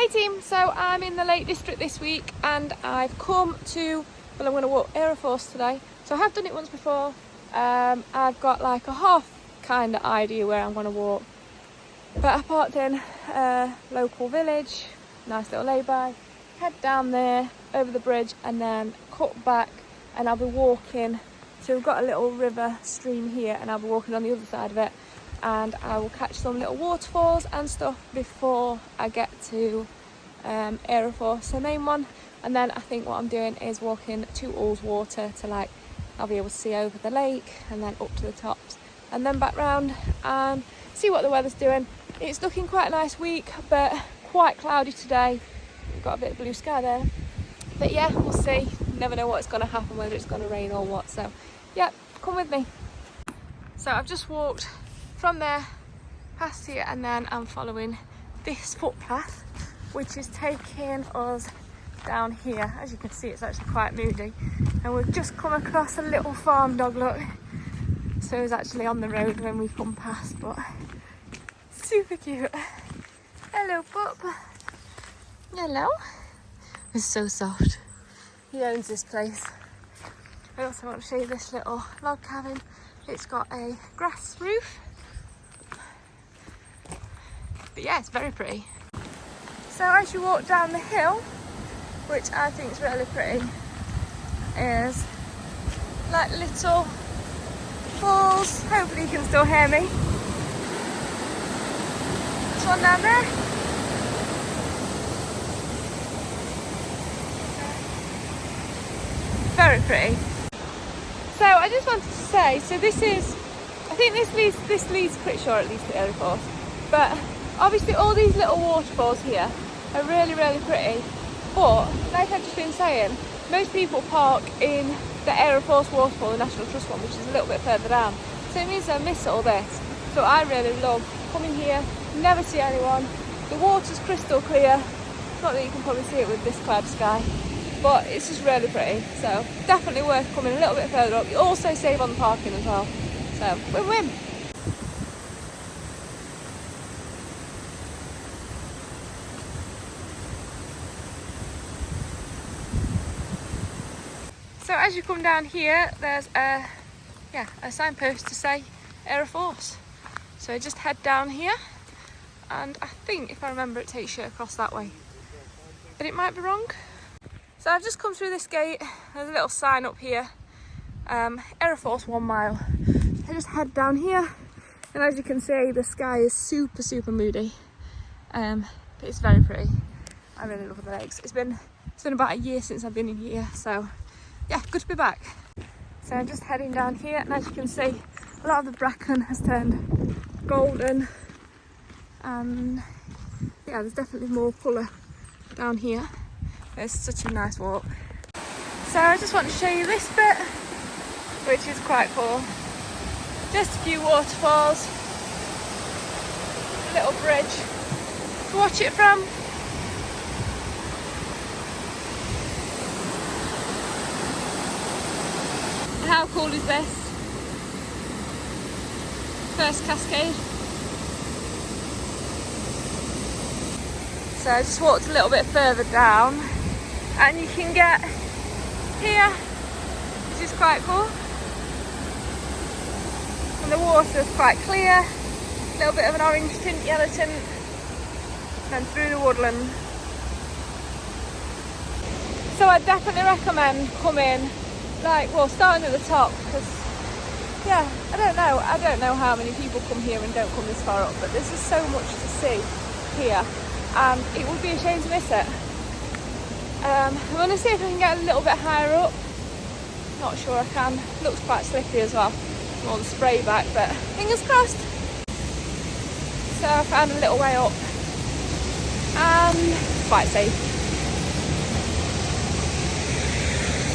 Hey team, so I'm in the Lake District this week and I've come to, well, I'm going to walk Aira Force today. So I have done it once before. I've got like a half kind of idea where I'm going to walk. But I parked in a local village, nice little lay-by, head down there over the bridge and then cut back and I'll be walking. So we've got a little river stream here and I'll be walking on the other side of it. And I will catch some little waterfalls and stuff before I get to Aira Force, the main one. And then I think what I'm doing is walking to Ullswater to I'll be able to see over the lake and then up to the tops and then back round and see what the weather's doing. It's looking quite a nice week, but quite cloudy today. We've got a bit of blue sky there. But yeah, we'll see. Never know what's going to happen, whether it's going to rain or what. So yeah, come with me. So I've just walked from there past here and then I'm following this footpath which is taking us down here. As you can see, it's actually quite moody and we've just come across a little farm dog, look. So it's actually on the road when we come past, but super cute. Hello pup. Hello. It's so soft. He owns this place. I also want to show you this little log cabin. It's got a grass roof. But yeah, it's very pretty. So as you walk down the hill, which I think is really pretty, is like little falls. Hopefully you can still hear me. There's one down there. Very pretty. So I just wanted to say, so this is, I think this leads pretty sure at least to Aira Force, but obviously all these little waterfalls here are really, really pretty, but like I've just been saying, most people park in the Aira Force waterfall, the National Trust one, which is a little bit further down, so it means I miss all this. So I really love coming here, never see anyone, the water's crystal clear, not that you can probably see it with this cloud sky, but it's just really pretty, so definitely worth coming a little bit further up. You also save on the parking as well, so win-win. So as you come down here, there's a signpost to say Aira Force. So just head down here, and I think if I remember it takes you across that way, but it might be wrong. So I've just come through this gate. There's a little sign up here, Aira Force 1 mile. I just head down here, and as you can see, the sky is super, super moody, but it's very pretty. I really love the lakes. It's been about a year since I've been in here, so yeah, good to be back. So I'm just heading down here, and as you can see, a lot of the bracken has turned golden, and yeah, there's definitely more colour down here. It's such a nice walk. So I just want to show you this bit, which is quite cool. Just a few waterfalls, a little bridge to watch it from. How cool is this? First cascade. So I just walked a little bit further down and you can get here, which is quite cool. And the water is quite clear, a little bit of an orange tint, yellow tint, and then through the woodland. So I definitely recommend coming, starting at the top, because yeah, I don't know how many people come here and don't come this far up, but there's just so much to see here, and it would be a shame to miss it. I'm going to see if I can get a little bit higher up. Not sure I can. Looks quite slippery as well, more the spray back, but fingers crossed. So I found a little way up and quite safe.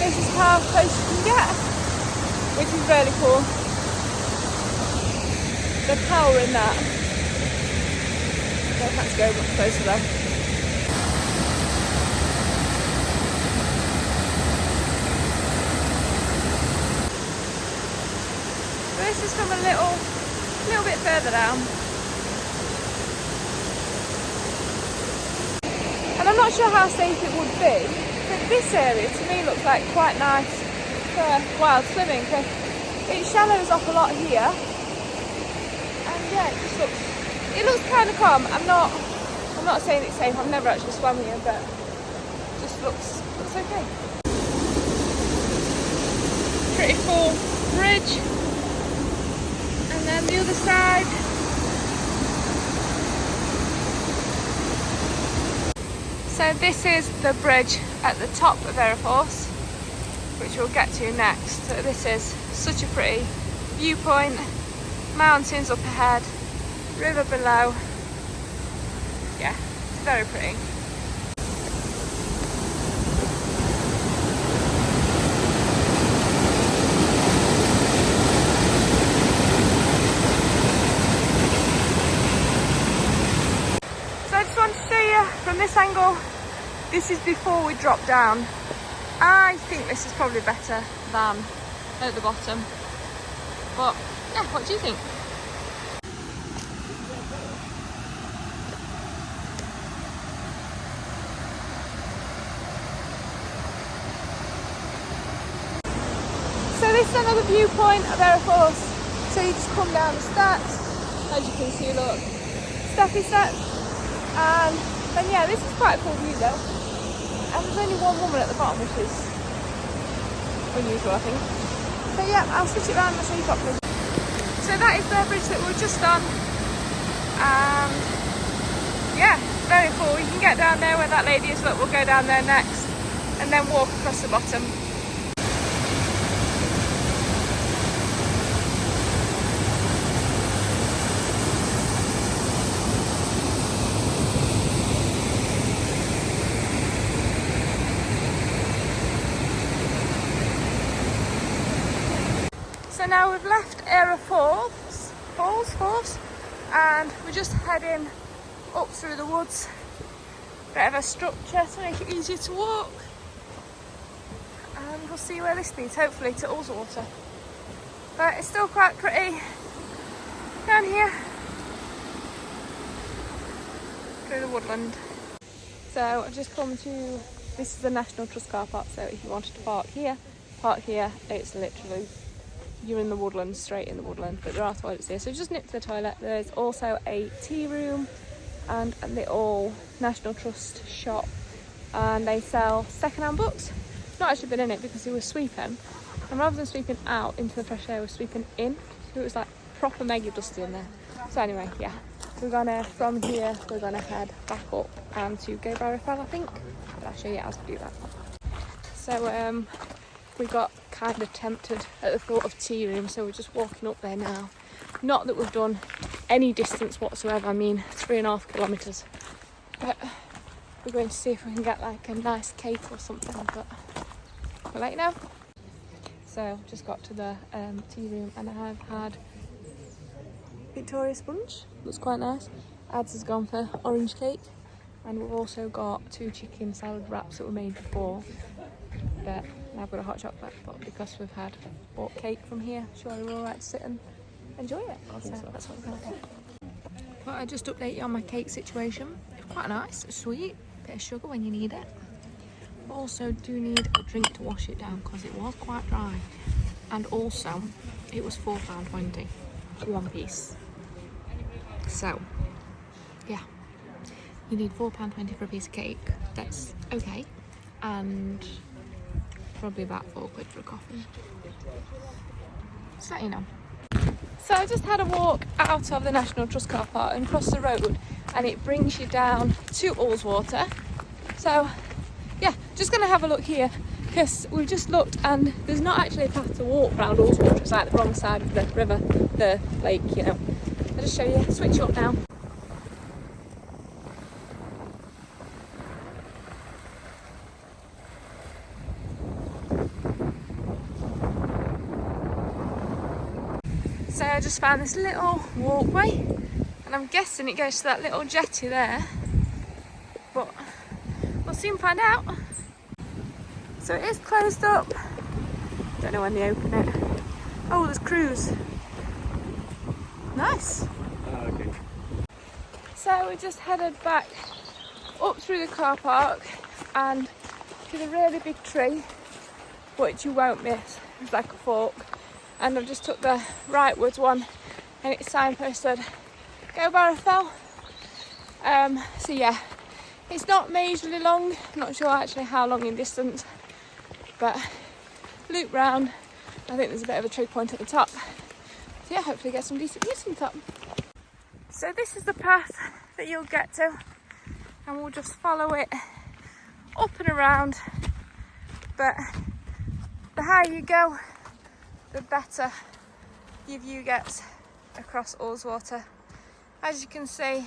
This is how close you can get, which is really cool. The power in that. Don't have to go much closer though. This is from a little bit further down. I'm not sure how safe it would be, but this area to me looks like quite nice for wild swimming because it shallows off a lot here, and yeah, it looks kind of calm. I'm not saying it's safe. I've never actually swum here, but it just looks okay. Pretty cool bridge, and then the other side. So this is the bridge at the top of Aira Force, which we'll get to next. So this is such a pretty viewpoint, mountains up ahead, river below. Yeah, it's very pretty. So I just want to show you from this angle. This is before we drop down. I think this is probably better than at the bottom. But yeah, what do you think? So this is another viewpoint of Aira Force. So you just come down the steps, as you can see, look, steppy steps, and then yeah, this is quite a cool view though. And there's only one woman at the bottom, which is unusual, I think. So yeah, I'll switch it around and show you properly. So that is the bridge that we were just on. And yeah, very cool. You can get down there where that lady is. Look, we'll go down there next and then walk across the bottom. So now we've left Aira Falls, and we're just heading up through the woods. Bit of a structure to make it easier to walk. And we'll see where this leads, hopefully to Ullswater. But it's still quite pretty down here through the woodland. So I've just come to, this is the National Trust car park, so if you wanted to park here, it's literally, you're in the woodland, straight in the woodland, but there are toilets here, so just nip to the toilet. There's also a tea room and a little National Trust shop, and they sell second-hand books. Not actually been in it because we were sweeping, and rather than sweeping out into the fresh air, we're sweeping in, so it was like proper mega dusty in there. So anyway, yeah, we're gonna, from here, we're gonna head back up and to Gowbarrow Fell, I think, but I'll show you how to do that. So we got kind of tempted at the thought of tea room, so we're just walking up there now. Not that we've done any distance whatsoever, I mean 3.5 kilometres, but we're going to see if we can get like a nice cake or something, but we'll let you know. So just got to the tea room, and I've had Victoria sponge, looks quite nice. Ads has gone for orange cake, and we've also got 2 chicken salad wraps that were made before, but now I've got a hot chocolate, but because we've had bought cake from here, surely we're alright to sit and enjoy it. So that's what we're going to do. But I just update you on my cake situation. It's quite nice, it's sweet, bit of sugar when you need it. But also do need a drink to wash it down because it was quite dry. And also, it was £4.20, one piece. So, yeah, you need £4.20 for a piece of cake. That's okay. And probably about £4 for a coffee. Just let you know. So I just had a walk out of the National Trust car park and crossed the road, and it brings you down to Ullswater. So yeah, just gonna have a look here because we've just looked and there's not actually a path to walk around Ullswater. It's like the wrong side of the river, the lake, you know. I'll just show you, switch up now. So I just found this little walkway, and I'm guessing it goes to that little jetty there, but we'll soon find out. So it is closed up. Don't know when they open it. Oh, there's crews. Nice. Okay. So we just headed back up through the car park and to the really big tree, which you won't miss. It's like a fork. And I've just took the rightwards one and it's signposted Gowbarrow Fell. So yeah, it's not majorly long, not sure actually how long in distance, but loop round. I think there's a bit of a trig point at the top. So yeah, hopefully get some decent views from the top. So this is the path that you'll get to, and we'll just follow it up and around. But the higher you go, the better your view gets across Ullswater. As you can see,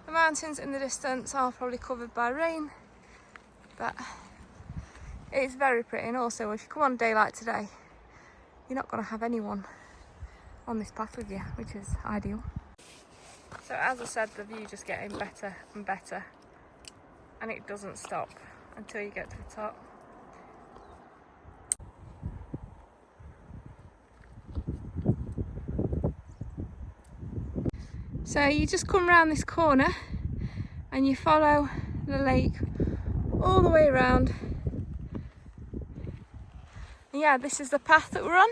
the mountains in the distance are probably covered by rain, but it's very pretty. And also, if you come on a day like today, you're not going to have anyone on this path with you, which is ideal. So as I said, the view just getting better and better, and it doesn't stop until you get to the top. So you just come around this corner and you follow the lake all the way around. And yeah, this is the path that we're on.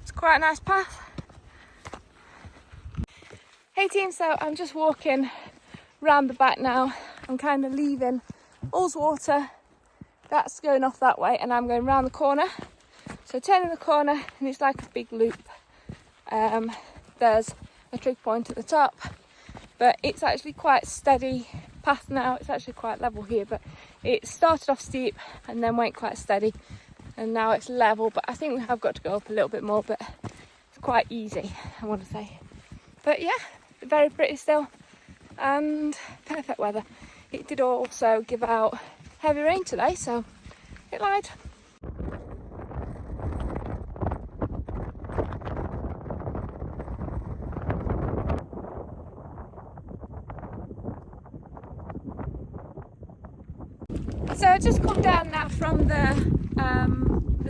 It's quite a nice path. Hey team, so I'm just walking round the back now. I'm kind of leaving Ullswater. That's going off that way and I'm going round the corner. So turning the corner and it's like a big loop. There's a trig point at the top, but it's actually quite steady path now. It's actually quite level here, but it started off steep and then went quite steady and now it's level, but I think we have got to go up a little bit more, but it's quite easy, I want to say. But yeah, very pretty still and perfect weather. It did also give out heavy rain today, so it lied. So I just come down now from the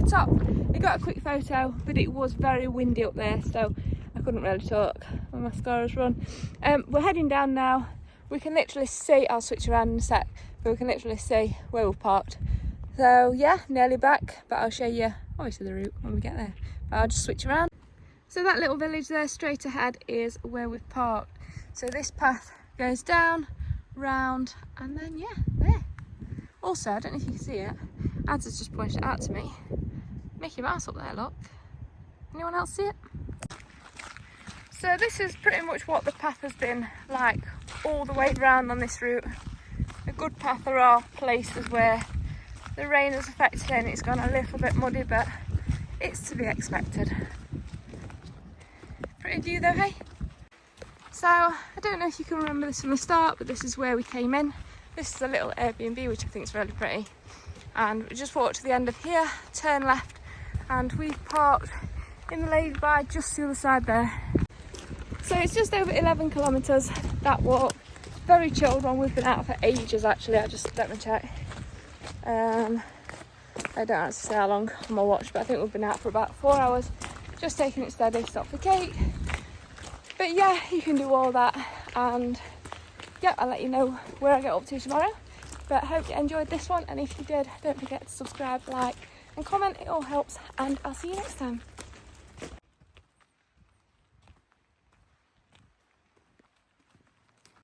top. I got a quick photo, but it was very windy up there, so I couldn't really talk. My mascara's run. We're heading down now. We can literally see, I'll switch around in a sec, but we can literally see where we're parked. So yeah, nearly back, but I'll show you obviously the route when we get there. But I'll just switch around. So that little village there straight ahead is where we've parked. So this path goes down, round, and then yeah, there. Also, I don't know if you can see it, Ads has just pointed it out to me. Mickey Mouse up there, look. Anyone else see it? So this is pretty much what the path has been like all the way round on this route. A good path. There are places where the rain has affected it and it's gone a little bit muddy, but it's to be expected. Pretty view though, hey? So I don't know if you can remember this from the start, but this is where we came in. This is a little Airbnb, which I think is really pretty. And we just walked to the end of here, turn left, and we've parked in the lay-by just the other side there. So it's just over 11 kilometres, that walk. Very chilled one. We've been out for ages actually. I just let me check. I don't actually say how long on my watch, but I think we've been out for about 4 hours. Just taking it steady, stop for cake. But yeah, you can do all that, and yeah, I'll let you know where I get up to tomorrow. But I hope you enjoyed this one, and if you did, don't forget to subscribe, like and comment. It all helps, and I'll see you next time.